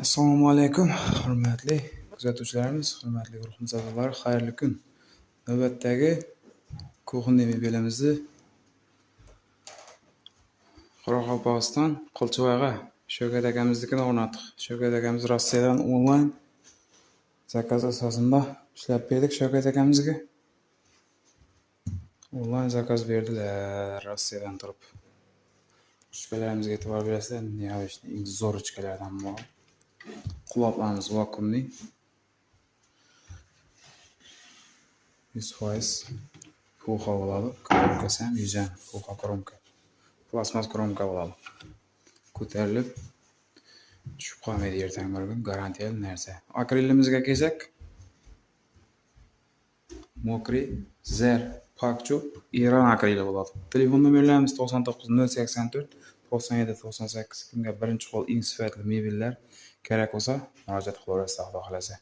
Assalomu alaykum, hurmatli kuzatuvchilarimiz, hurmatli guruhimiz a'zolari, xayrli kun. Navbatdagi kuxonniy mebelimizni Qoraqalpog'iston Qilchivoyga Shavkat akamiznikini o'rnatdik. Shavkat akamiz Rossiyadan onlayn zakaz asosida ishlab berdik Shavkat akamizga. Onlayn zakaz berdilar Rossiyadan turib. Ruchkalarimizga e'tibor berasizlar, nihoyatda eng zo'r ruchkalardan bor. Quloplarimiz vakuumli. 100% puxa bo'ladi. Kromkasi ham yuzan puxa kromka. Plasmas kromka bo'ladi. Ko'tarilib tushib qolmaydi ertaga bir kun, garantiyali narsa. Akrilimizga kelsak, Mokri Zer Pakchu Iran akrili bo'ladi. Telefon nomerlarimiz 99 084 97 98. Kimga birinchi qo'l eng sifatli mebellar kerak bo'lsa, murojaat qilaverasiz, Xudo xolasa.